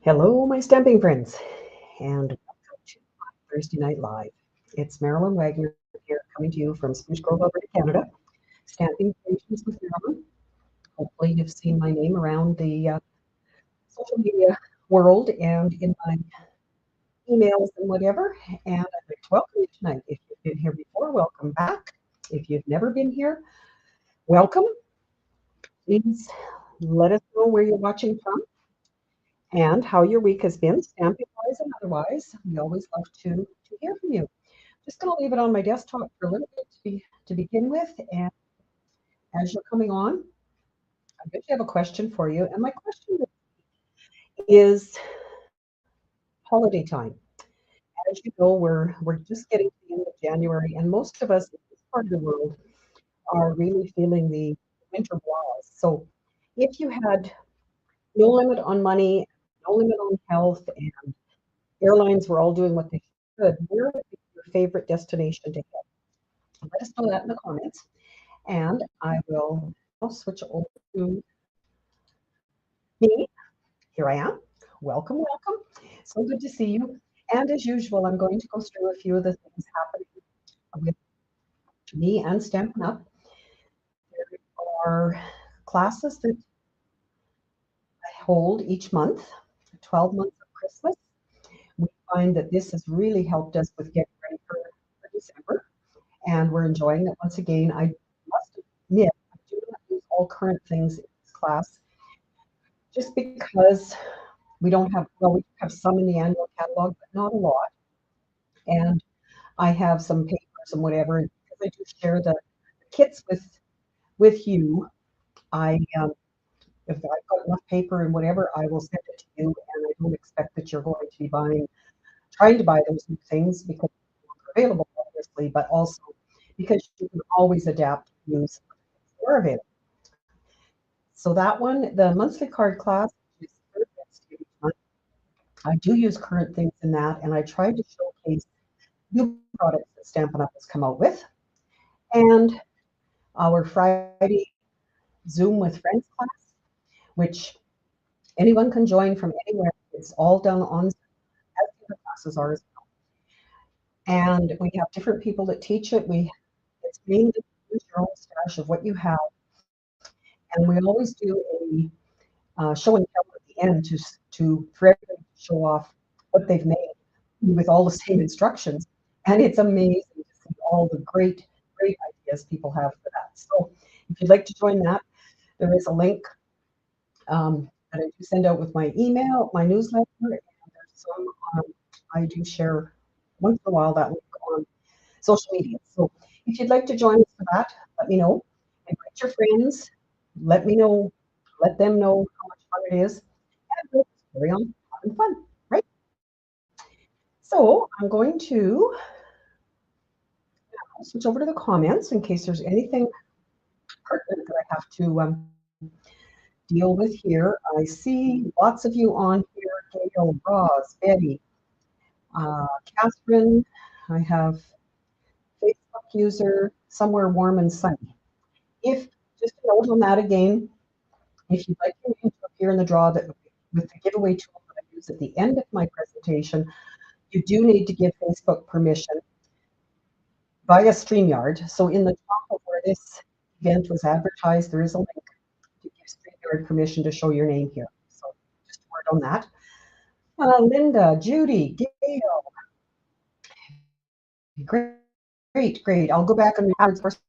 Hello, my stamping friends, and welcome to Thursday Night Live. It's Marilyn Wagner here, coming to you from Spruce Grove, Alberta, Canada. Stamping Creations with Marilyn. Hopefully, you've seen my name around the social media world and in my emails and whatever. And I'd like to welcome you tonight. If you've been here before, welcome back. If you've never been here, welcome. Please let us know where you're watching from and how your week has been, stamping wise and otherwise. We always love to hear from you. Just going to leave it on my desktop for a little bit to begin with. And as you're coming on, I bet you have a question for you. And my question is holiday time. As you know, we're just getting to the end of January, and most of us in this part of the world are really feeling the winter blahs. So if you had no limit on money, no limit on health, and airlines were all doing what they should, where would be your favorite destination to hit? Let us know that in the comments. And I will now switch over to me. Here I am. Welcome, welcome. So good to see you. And as usual, I'm going to go through a few of the things happening with me and Stampin' Up. There are classes that I hold each month, 12 months of Christmas. We find that this has really helped us with getting ready for December, and we're enjoying it once again. I must admit, I do not use all current things in this class just because we don't have, well, we have some in the annual catalog, but not a lot. And I have some papers and whatever, and because I do share the kits with you, I if I've got enough paper and whatever, I will send it to you, and I don't expect that you're going to be trying to buy those new things because they're available, obviously, but also because you can always adapt and use what are available. So that one, the monthly card class, is the third Wednesday of each month. I do use current things in that, and I try to showcase new products that Stampin' Up! Has come out with. And our Friday Zoom with Friends class, which anyone can join from anywhere. It's all done on Zoom, as the other classes are as well. And we have different people that teach it. It's mainly use your own stash of what you have. And we always do a show and tell at the end for everybody to show off what they've made with all the same instructions. And it's amazing to see all the great ideas people have for that. So if you'd like to join that, there is a link that I do send out with my email, my newsletter, and there's some I do share once in a while that link on social media. So if you'd like to join us for that, let me know. Invite your friends. Let me know. Let them know how much fun it is, and we'll just carry on having fun, right? So I'm going to switch over to the comments in case there's anything pertinent that I have to deal with here. I see lots of you on here: Gail, Roz, Betty, Catherine. I have Facebook user somewhere warm and sunny. If just a note on that again, if you'd like your name to appear in the draw that with the giveaway tool that I use at the end of my presentation, you do need to give Facebook permission via StreamYard. So in the top of where this event was advertised, there is a link to give StreamYard permission to show your name here. So just a word on that. Linda, Judy, Gail. Great. I'll go back and read first.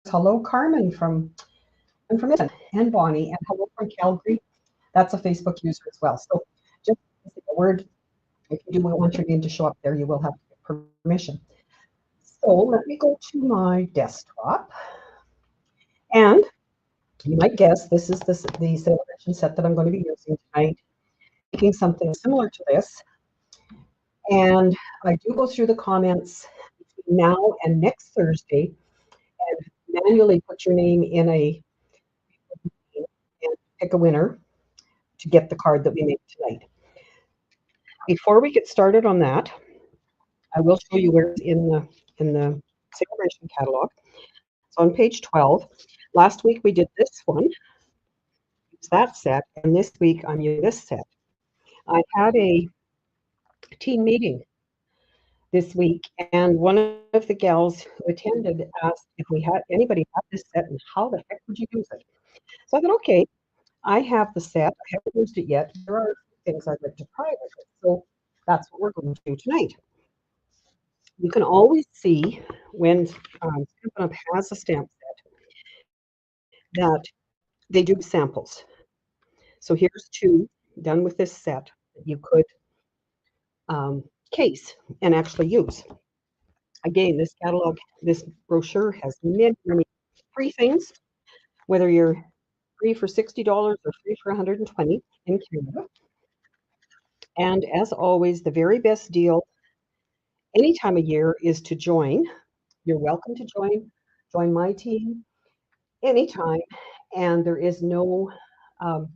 Hello, Carmen from and Bonnie, and hello from Calgary. That's a Facebook user as well. So just a word, if you do want your name to show up there, you will have permission. So let me go to my desktop. And you might guess this is the Sale-A-Bration set that I'm going to be using tonight, making something similar to this. And I do go through the comments between now and next Thursday and manually put your name in and pick a winner to get the card that we make tonight. Before we get started on that, I will show you where it's in the Sale-A-Bration catalog. So on page 12, last week we did this one. that set, and this week I'm using this set. I had a team meeting this week, and one of the gals who attended asked if we had anybody had this set and how the heck would you use it. So I thought, okay, I have the set. I haven't used it yet. There are things I'd like to try with it. So that's what we're going to do tonight. You can always see when Stampin' Up has a stamp set that they do samples. So here's two done with this set that you could case and actually use. Again, this catalog, this brochure has many, many free things, whether you're free for $60 or free for $120 in Canada. And as always, the very best deal any time of year is to join. You're welcome to join my team anytime, and there is no um,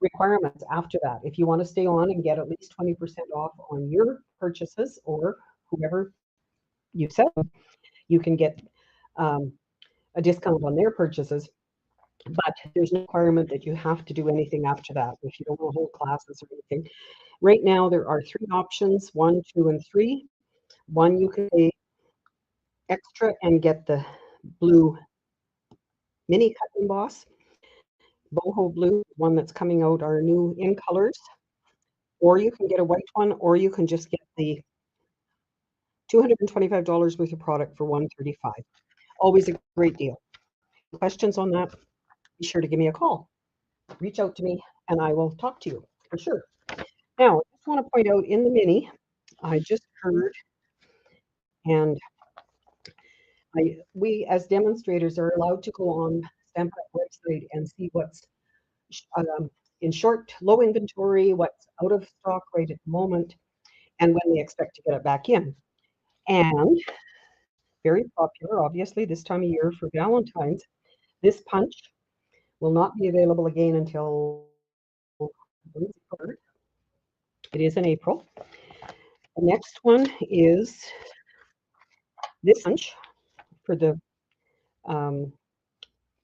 requirements after that. If you want to stay on and get at least 20% off on your purchases or whoever you sell, you can get a discount on their purchases. But there's no requirement that you have to do anything after that if you don't want to hold classes or anything. Right now, there are three options, 1, 2, and 3. One, you can pay extra and get the blue mini cut emboss. Boho blue, one that's coming out, are new in colors. Or you can get a white one, or you can just get the $225 worth of product for $135. Always a great deal. Questions on that? Be sure to give me a call. Reach out to me, and I will talk to you for sure. Now, I just want to point out in the mini, I just heard, and we as demonstrators are allowed to go on Stampin' Up website and see what's in short, low inventory, what's out of stock right at the moment, and when they expect to get it back in. And very popular, obviously, this time of year for Valentine's, this punch will not be available again until it is in April. The next one is this punch for the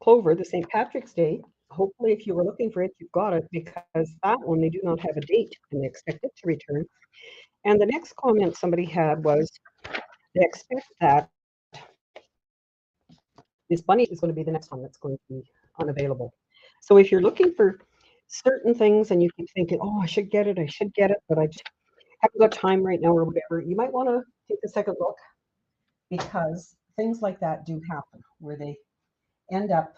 Clover, the St. Patrick's Day. Hopefully, if you were looking for it, you've got it, because that one, they do not have a date and they expect it to return. And the next comment somebody had was they expect that this bunny is going to be the next one that's going to be unavailable. So if you're looking for certain things and you keep thinking, oh, I should get it, but I just haven't got time right now or whatever, you might want to take a second look, because things like that do happen where they end up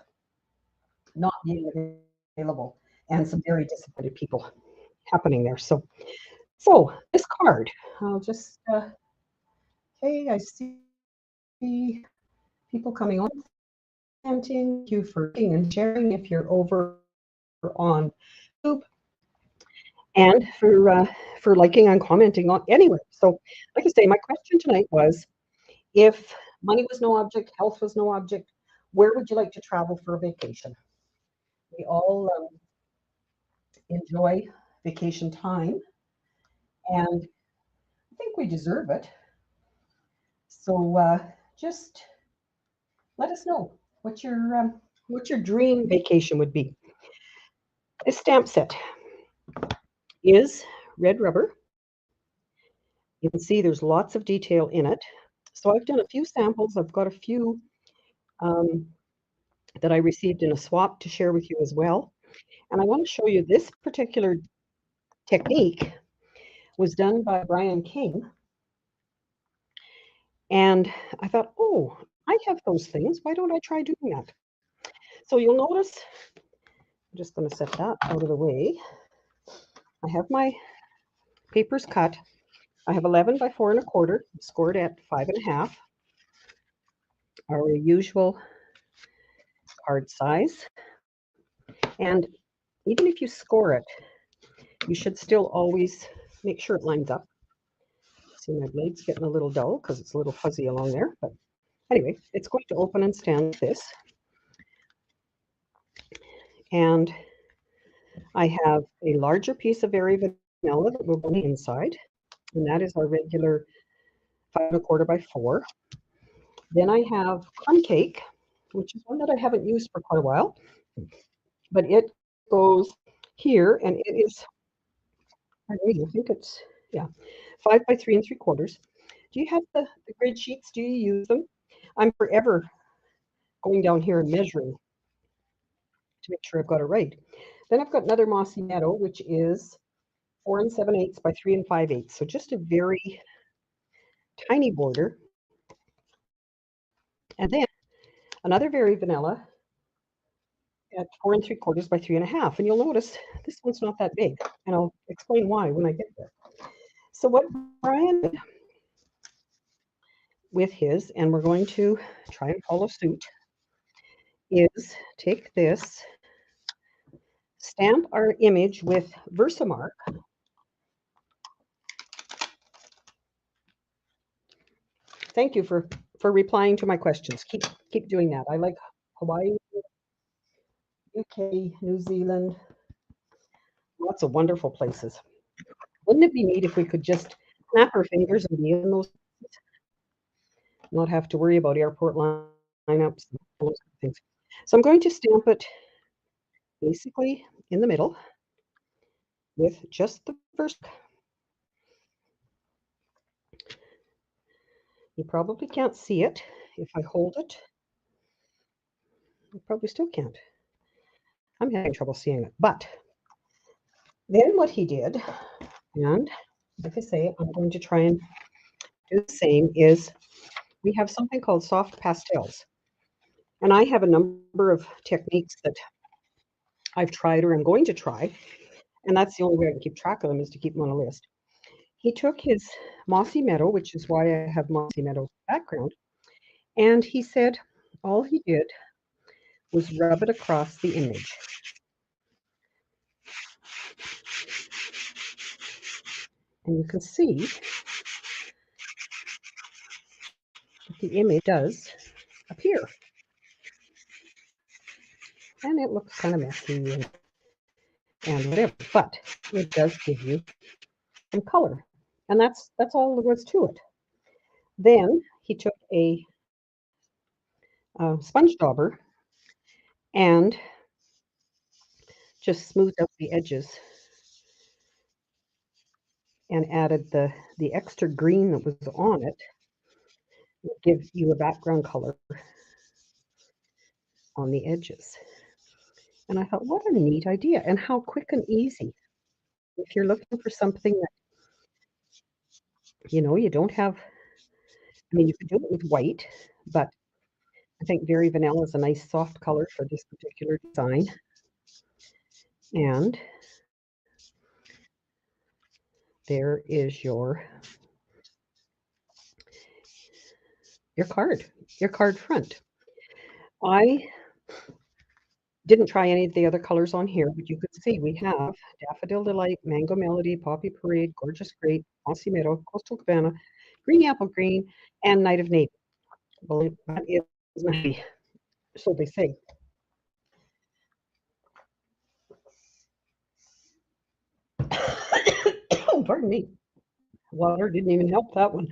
not being available, and some very disappointed people happening there. So this card, I'll just, okay, I see people coming on. Thank you for liking and sharing if you're over on YouTube, and for liking and commenting on anywhere. So, like I say, my question tonight was, if money was no object, health was no object, where would you like to travel for a vacation? We all enjoy vacation time, and I think we deserve it. So just let us know what your dream vacation would be. This stamp set is red rubber. You can see there's lots of detail in it. So I've done a few samples. I've got a few that I received in a swap to share with you as well. And I want to show you this particular technique was done by Brian King. And I thought, oh, I have those things. Why don't I try doing that? So you'll notice, I'm just going to set that out of the way. I have my papers cut. I have 11 by 4 1/4, scored at 5 1/2. Our usual card size. And even if you score it, you should still always make sure it lines up. See, my blade's getting a little dull because it's a little fuzzy along there. But anyway, it's going to open and stand like this. And I have a larger piece of Very Vanilla that will go on the inside. And that is our regular 5 1/4 by 4. Then I have crumb cake, which is one that I haven't used for quite a while. But it goes here, and it is, I think it's, yeah, 5 by 3 3/4. Do you have the grid sheets? Do you use them? I'm forever going down here and measuring to make sure I've got it right. Then I've got another mossy meadow, which is 4 7/8 by 3 5/8. So just a very tiny border. And then another very vanilla at 4 3/4 by 3 1/2. And you'll notice this one's not that big. And I'll explain why when I get there. So what Brian did with his, and we're going to try and follow suit, is take this, stamp our image with Versamark. Thank you for replying to my questions. Keep doing that. I like Hawaii, UK, New Zealand, lots of wonderful places. Wouldn't it be neat if we could just snap our fingers and be in those, not have to worry about airport lineups and all those things. So I'm going to stamp it basically in the middle with just the first. You probably can't see it if I hold it. You probably still can't. I'm having trouble seeing it. But then what he did, and like I say, I'm going to try and do the same, is we have something called soft pastels. And I have a number of techniques that I've tried or I'm going to try. And that's the only way I can keep track of them, is to keep them on a list. He took his mossy meadow, which is why I have mossy meadow background, and he said all he did was rub it across the image. And you can see that the image does appear. And it looks kind of messy and whatever, but it does give you some color. And that's all there was to it. Then he took a sponge dauber and just smoothed out the edges and added the extra green that was on it. It gives you a background color on the edges. And I thought, what a neat idea, and how quick and easy. If you're looking for something that, you don't have, I mean, you could do it with white, but I think Very Vanilla is a nice soft color for this particular design. And there is your card front. I didn't try any of the other colors on here, but you could see we have Daffodil Delight, Mango Melody, Poppy Parade, Gorgeous Grape, Mossy Meadow, Coastal Cabana, Green Apple Green, and Night of Navy. Well, that is Navy, so they say. Oh, pardon me. Water didn't even help that one.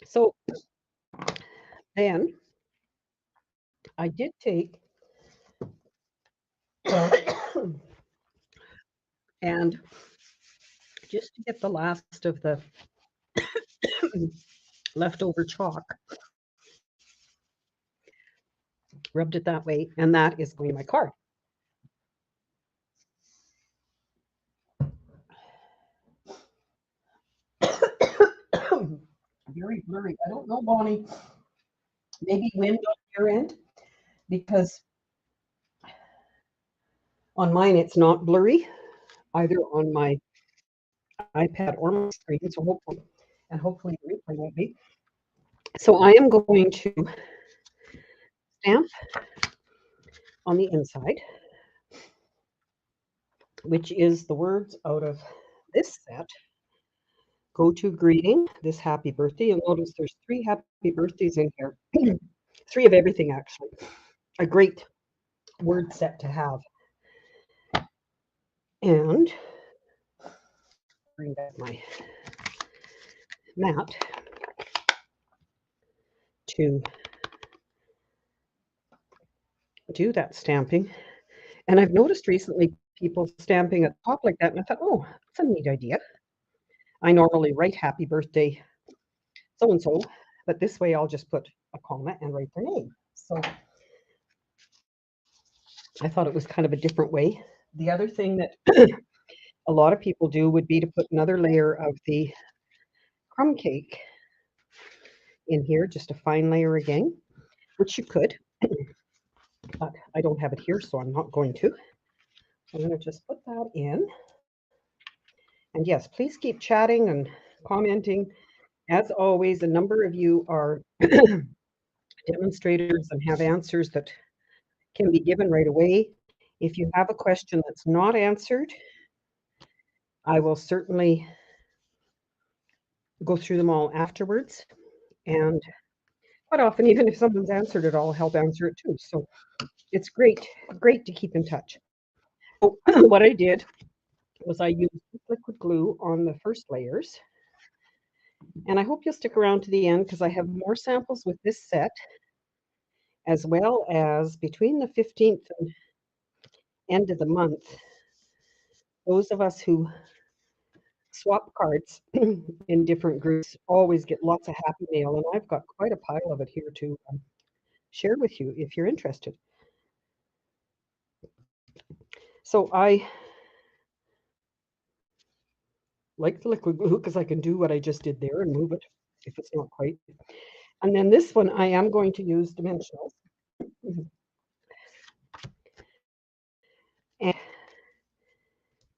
So then I did take and just to get the last of the leftover chalk, rubbed it that way, and that is going to my card. Very blurry. I don't know, Bonnie. Maybe wind on your end, because on mine it's not blurry, either on my iPad or my screen. So hopefully the replay won't be. So I am going to stamp on the inside, which is the words out of this set. Go to greeting, this happy birthday. You'll notice there's 3 happy birthdays in here. 3 of everything, actually. A great word set to have. And bring back my mat to do that stamping. And I've noticed recently people stamping at the top like that, and I thought, oh, that's a neat idea. I normally write happy birthday so and so, but this way I'll just put a comma and write their name. So I thought it was kind of a different way. The other thing that a lot of people do would be to put another layer of the crumb cake in here, just a fine layer again, which you could, but I don't have it here, so I'm not going to. I'm going to just put that in. And yes, please keep chatting and commenting. As always, a number of you are demonstrators and have answers that can be given right away. If you have a question that's not answered, I will certainly go through them all afterwards. And quite often, even if someone's answered it, I'll help answer it too. So it's great to keep in touch. So what I did was I used liquid glue on the first layers. And I hope you'll stick around to the end because I have more samples with this set, as well as between the 15th and end of the month, those of us who swap cards in different groups always get lots of happy mail, and I've got quite a pile of it here to share with you if you're interested. So I like the liquid glue because I can do what I just did there and move it if it's not quite. And then this one I am going to use dimensionals. And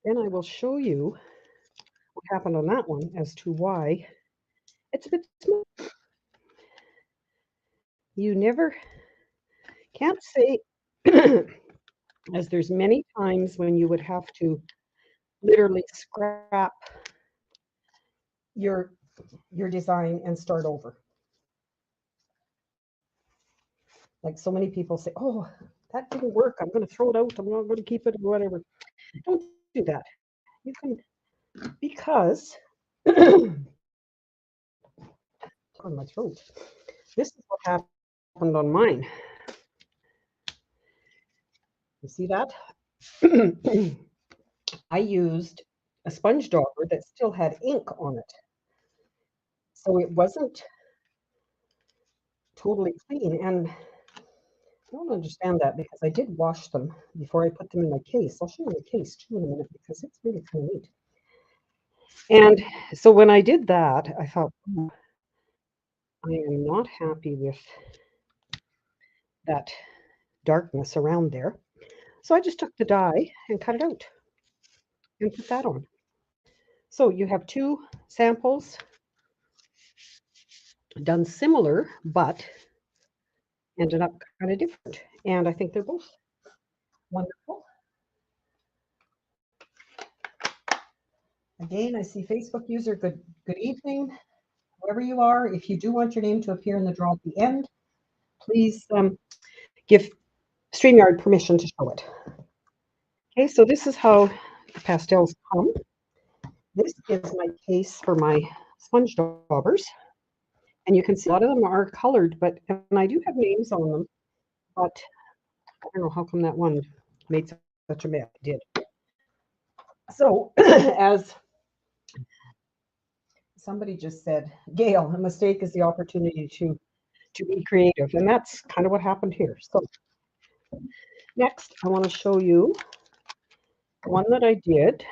then I will show you what happened on that one as to why it's a bit small. You never can't say, as there's many times when you would have to literally scrap your design and start over. Like so many people say, oh, that didn't work. I'm going to throw it out. I'm not going to keep it or whatever. Don't do that. You can, because on my throat. This is what happened on mine. You see that? I used a sponge dauber that still had ink on it. So it wasn't totally clean. And I don't understand that because I did wash them before I put them in my case. I'll show you my case too in a minute because it's really kind of neat. And so when I did that, I thought, oh, I am not happy with that darkness around there. So I just took the die and cut it out and put that on. So you have two samples done similar, but ended up kind of different. And I think they're both wonderful. Again, I see Facebook user, good evening, whoever you are. If you do want your name to appear in the draw at the end, please give StreamYard permission to show it. Okay, so this is how the pastels come. This is my case for my sponge daubers. And you can see a lot of them are colored, but and I do have names on them, but I don't know how come that one made such a mess. It did. So as somebody just said, Gail, a mistake is the opportunity to be creative. And that's kind of what happened here. So next, I want to show you one that I did.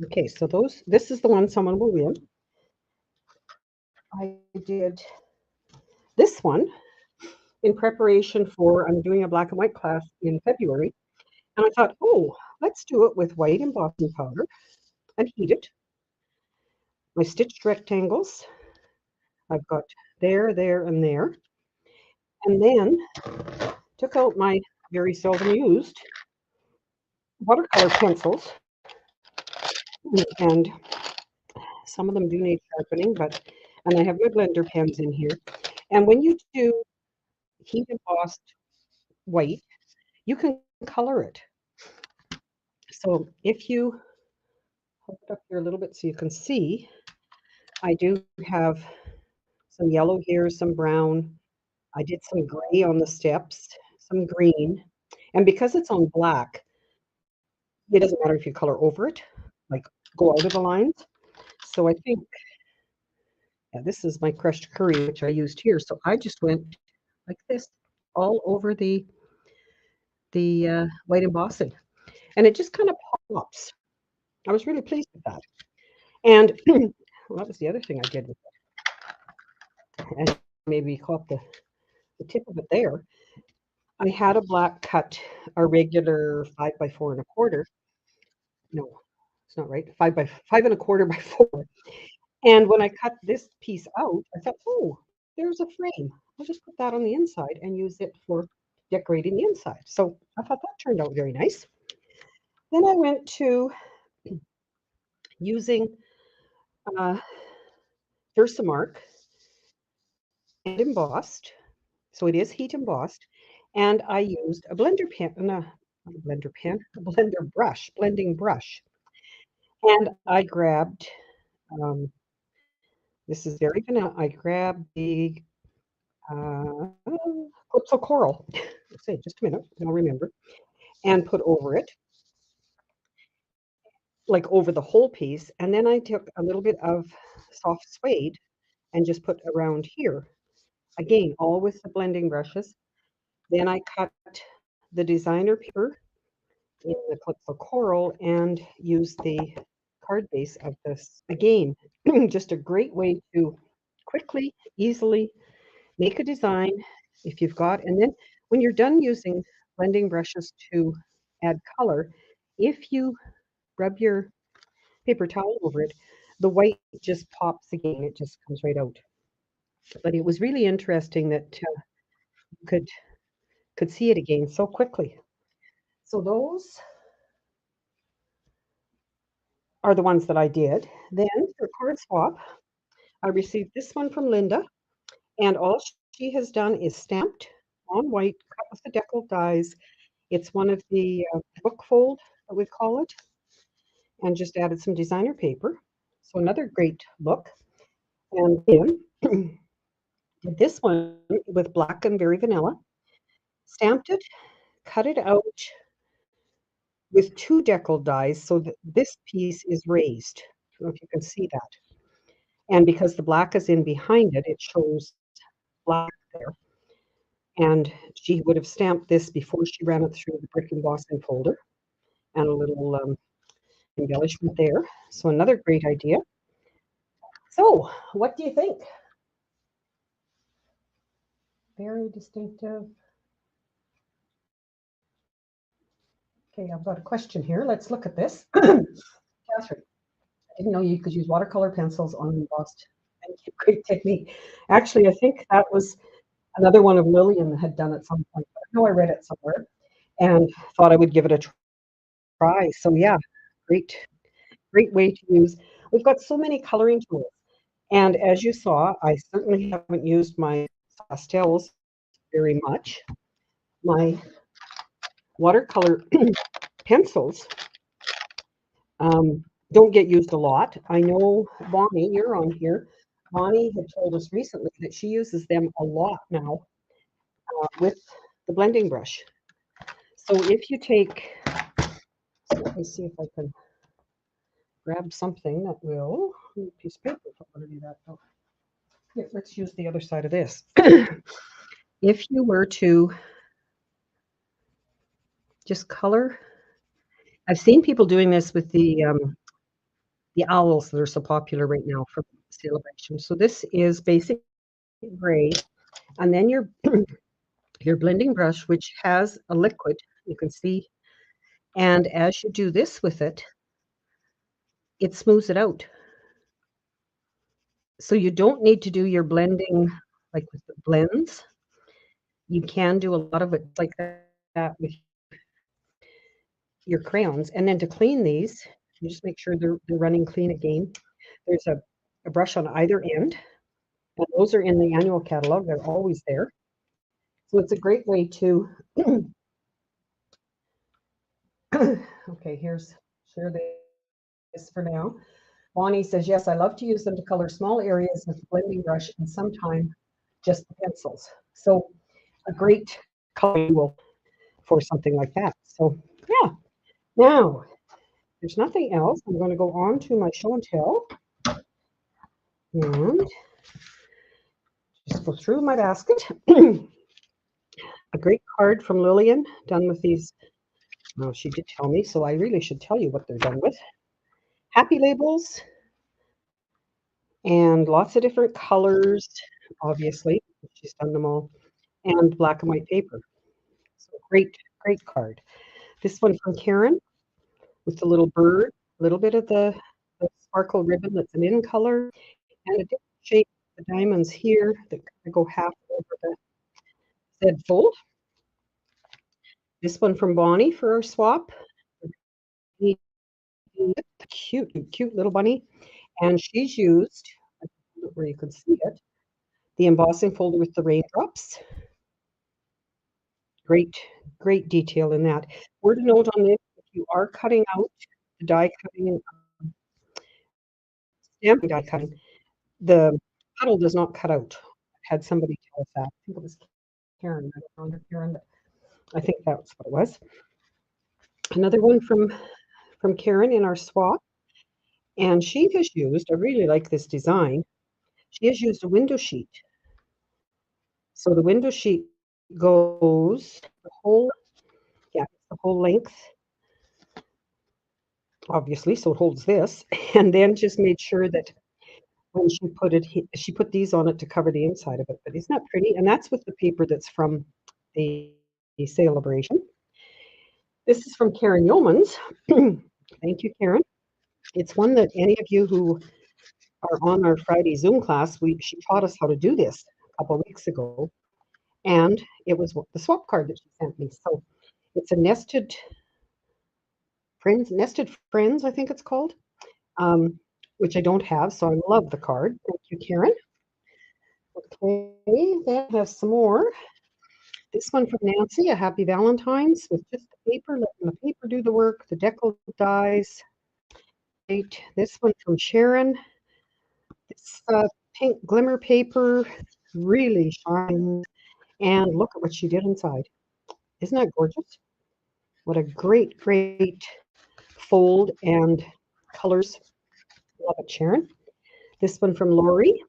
Okay, so this is the one someone will win. I did this one in preparation for, I'm doing a black and white class in February. And I thought, oh, let's do it with white embossing powder and heat it. My stitched rectangles, I've got there, and there. And then took out my very seldom used watercolor pencils. And some of them do need sharpening, and I have my blender pens in here. And when you do heat embossed white, you can color it. So if you hold it up here a little bit so you can see, I do have some yellow here, some brown. I did some gray on the steps, some green, and because it's on black, it doesn't matter if you color over it, like go out of the lines. So I think, yeah, this is my crushed curry, which I used here. So I just went like this all over the white embossing, and it just kind of pops. I was really pleased with that. And well, that was the other thing I did with it. And maybe caught the tip of it there. I had a black cut, a regular 5 by 4 1/4. No, it's not right. 5 by 5 1/4 by 4. And when I cut this piece out, I thought, oh, there's a frame. I'll just put that on the inside and use it for decorating the inside. So I thought that turned out very nice. Then I went to using uh, Versamark and embossed. So it is heat embossed. And I used a blender pen, no, not a blender pen, a blender brush, blending brush. And I grabbed, um, this is very vanilla. I grabbed the Calypso Coral. Let's see, just a minute, I'll remember. And put over it, like over the whole piece. And then I took a little bit of soft suede and just put around here. Again, all with the blending brushes. Then I cut the designer paper in the Calypso Coral and used the card base of this. Again, just a great way to quickly, easily make a design if you've got, and then when you're done using blending brushes to add color, if you rub your paper towel over it, the white just pops again. It just comes right out. But it was really interesting that you could see it again so quickly. So those are the ones that I did. Then for card swap, I received this one from Linda, and all she has done is stamped on white, cut with the decal dies. It's one of the book fold, that we call it, and just added some designer paper. So another great look. And then did this one with black and very vanilla, stamped it, cut it out with two decal dies so that this piece is raised. I don't know if you can see that. And because the black is in behind it, it shows black there. And she would have stamped this before she ran it through the brick embossing folder, and a little embellishment there. So another great idea. So what do you think? Very distinctive. Okay, I've got a question here. Let's look at this. Catherine, I didn't know you could use watercolor pencils on embossed. Thank you. Great technique. Actually, I think that was another one of Lillian had done at some point. I know I read it somewhere and thought I would give it a try. So yeah, great, great way to use. We've got so many coloring tools. And as you saw, I certainly haven't used my pastels very much. My watercolor pencils don't get used a lot. I know Bonnie, you're on here. Bonnie had told us recently that she uses them a lot now with the blending brush. So if you take, let me see if I can grab something that will, piece of paper, if I want to do that. Oh, here, let's use the other side of this. If you were to just color, I've seen people doing this with the owls that are so popular right now for Sale-A-Bration. So this is basic gray, and then your blending brush, which has a liquid, you can see, and as you do this with it, it smooths it out. So you don't need to do your blending like with the blends. You can do a lot of it like that with your crayons. And then to clean these, you just make sure they're running clean again. There's a brush on either end, and those are in the annual catalog. They're always there. So it's a great way to, okay, here's, share this for now. Bonnie says, yes, I love to use them to color small areas with the blending brush and sometimes just the pencils. So a great color tool for something like that. So yeah, now there's nothing else. I'm going to go on to my show and tell and just go through my basket. A great card from Lillian, done with these. Well, she did tell me, so I really should tell you what they're done with. Happy labels and lots of different colors, obviously. She's done them all. And black and white paper. So great, great card. This one from Karen with the little bird, a little bit of the sparkle ribbon that's an in color, and a different shape, the diamonds here that kind of go half over the Z fold. This one from Bonnie for our swap. Cute, cute little bunny. And she's used, where you can see it, the embossing folder with the raindrops. Great, great detail in that. Word of note on this, if you are cutting out the die cutting, stamping die cutting, the puddle does not cut out. I had somebody tell us that. I think it was Karen. I don't know Karen, but I think that's what it was. Another one from Karen in our swap. And she has used, I really like this design, she has used a window sheet. So the window sheet goes the whole, yeah, the whole length, obviously, so it holds this, and then just made sure that when she put it, she put these on it to cover the inside of it. But isn't that pretty? And that's with the paper that's from the Sale-A-Bration. This is from Karen Yeomans. Thank you, Karen. It's one that any of you who are on our Friday Zoom class, she taught us how to do this a couple of weeks ago. And it was the swap card that she sent me. So it's a nested friends, I think it's called, which I don't have. So I love the card. Thank you, Karen. Okay, then I have some more. This one from Nancy, a happy Valentine's with just the paper, letting the paper do the work, the deco dies. Great. This one from Sharon. This pink glimmer paper really shines. And look at what she did inside. Isn't that gorgeous? What a great, great fold and colors. Love it, Sharon. This one from Lori,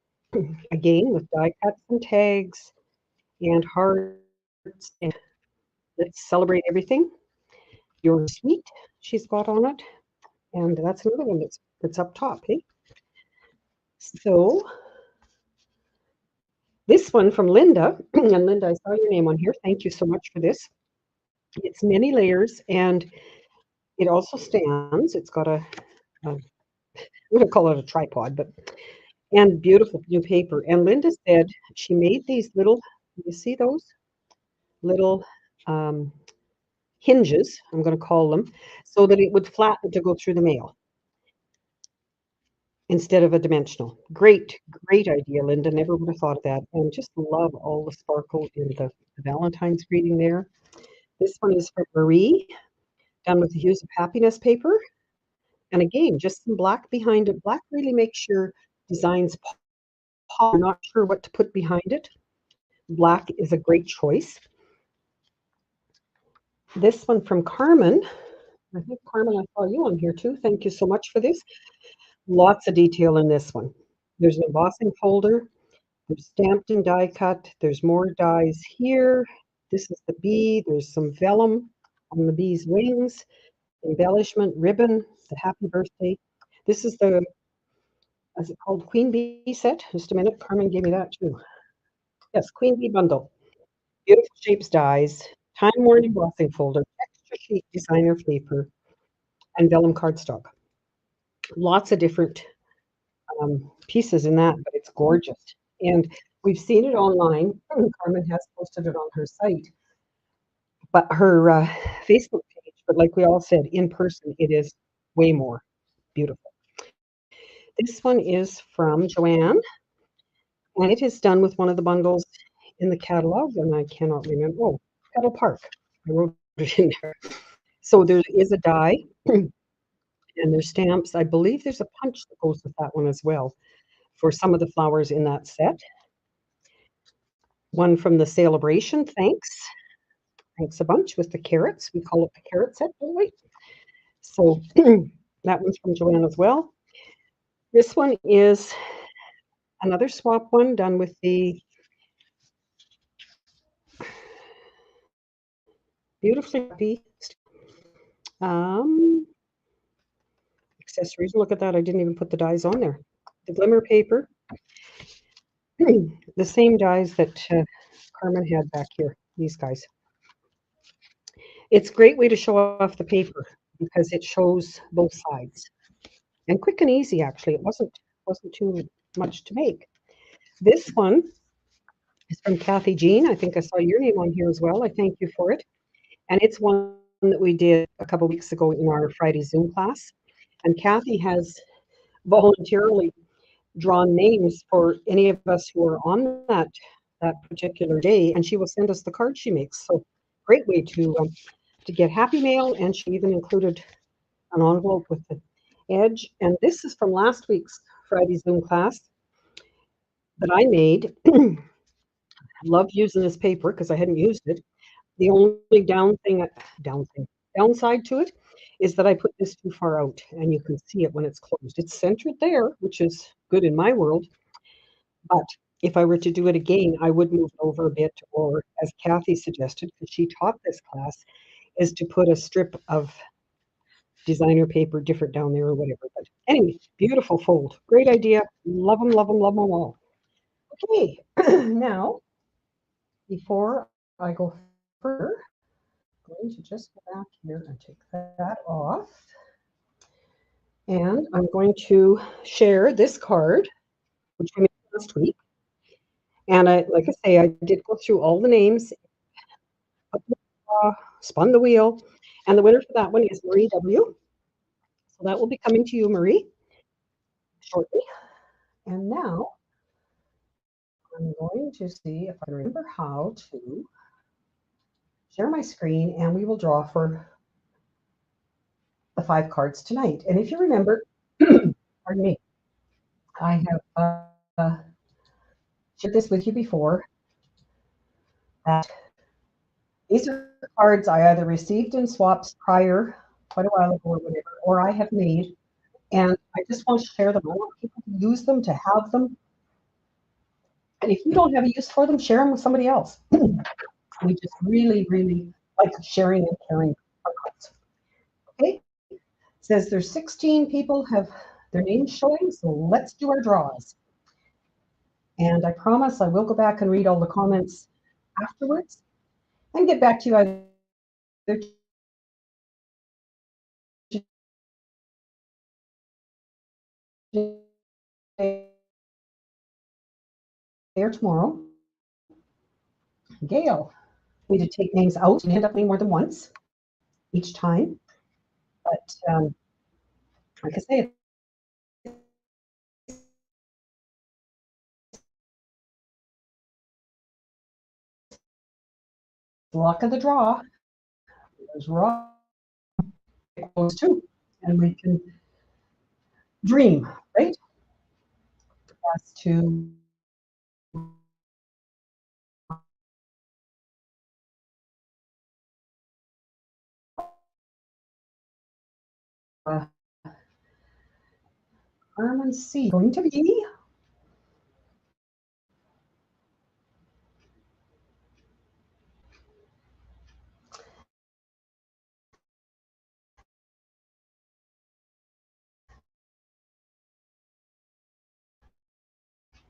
again with die cuts and tags and hearts. And let's celebrate everything. You're sweet, she's got on it. And that's another one that's up top, eh? So this one from Linda, and Linda, I saw your name on here. Thank you so much for this. It's many layers, and it also stands. It's got I'm going to call it a tripod, and beautiful new paper. And Linda said she made these little, you see those little hinges, I'm going to call them, so that it would flatten to go through the mail instead of a dimensional. Great, great idea, Linda. Never would have thought of that. And just love all the sparkle in the Valentine's greeting there. This one is from Marie, done with the Hues of Happiness paper. And again, just some black behind it. Black really makes your designs pop. You're not sure what to put behind it. Black is a great choice. This one from Carmen. I think, Carmen, I saw you on here too. Thank you so much for this. Lots of detail in this one. There's an embossing folder. There's stamped and die cut. There's more dies here. This is the bee. There's some vellum on the bee's wings. Embellishment ribbon, the happy birthday. This is the, is it called Queen Bee set? Just a minute. Carmen gave me that too. Yes, Queen Bee bundle. Beautiful shapes dies. Time-worn embossing folder. Extra sheet designer paper. And vellum cardstock. Lots of different pieces in that, but it's gorgeous. And we've seen it online. Carmen has posted it on her site, but her Facebook page. But like we all said, in person, it is way more beautiful. This one is from Joanne, and it is done with one of the bundles in the catalog, and I cannot remember. Oh, Petal Park. I wrote it in there. So there is a die, and there's stamps. I believe there's a punch that goes with that one as well for some of the flowers in that set. One from the Sale-A-Bration, thanks. Thanks a bunch with the carrots. We call it the carrot set, don't we? So that one's from Joanne as well. This one is another swap one done with the beautifully happy um, accessories. Look at that. I didn't even put the dies on there. The glimmer paper. The same dies that Carmen had back here, these guys. It's a great way to show off the paper because it shows both sides. And quick and easy, actually. It wasn't too much to make. This one is from Kathy Jean. I think I saw your name on here as well. I thank you for it. And it's one that we did a couple weeks ago in our Friday Zoom class. And Kathy has voluntarily drawn names for any of us who are on that particular day, and she will send us the card she makes. So great way to get happy mail, and she even included an envelope with the edge. And this is from last week's Friday Zoom class that I made. Love using this paper because I hadn't used it. The only downside to it is that I put this too far out, and you can see it when it's closed. It's centered there, which is good in my world. But if I were to do it again, I would move it over a bit, or as Kathy suggested, because she taught this class, is to put a strip of designer paper different down there or whatever. But anyway, beautiful fold. Great idea. Love them, love them, love them all. Okay, now, before I go further, I'm going to just go back here and take that off. And I'm going to share this card, which we made last week. And like I say, I did go through all the names, spun the wheel, and the winner for that one is Marie W. So that will be coming to you, Marie, shortly. And now I'm going to see if I can remember how to share my screen, and we will draw for the 5 cards tonight. And if you remember, pardon me, I have shared this with you before, that these are cards I either received in swaps prior, quite a while ago or whatever, or I have made, and I just want to share them. I want people to use them, to have them. And if you don't have a use for them, share them with somebody else. We just really, really like sharing and caring our cards. Okay, it says there's 16 people have their names showing, so let's do our draws. And I promise I will go back and read all the comments afterwards and get back to you either today or tomorrow. Gail, we did take names out and end up named more than once each time. But like I say, luck of the draw. There's raw goes too, and we can dream, right? As to Carmen C going to be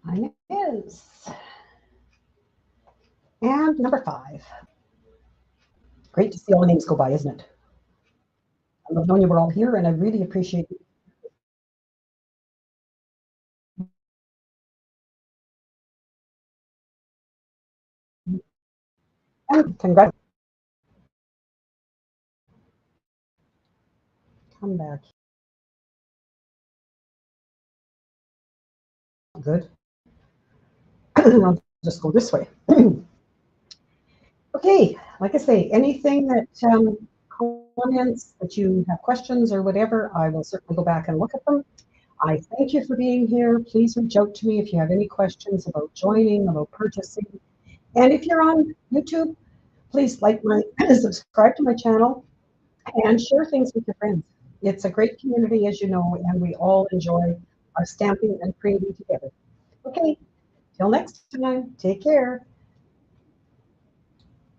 Inez. And number 5. Great to see all the names go by, isn't it? I love knowing you were all here, and I really appreciate you. And congrats. Come back. Good. I'll just go this way. Okay, like I say, anything that comments that you have questions or whatever, I will certainly go back and look at them. I thank you for being here. Please reach out to me if you have any questions about joining, about purchasing. And if you're on YouTube, Please like my, subscribe to my channel and share things with your friends. It's a great community, as you know, and we all enjoy our stamping and creating together. Okay, till next time, take care.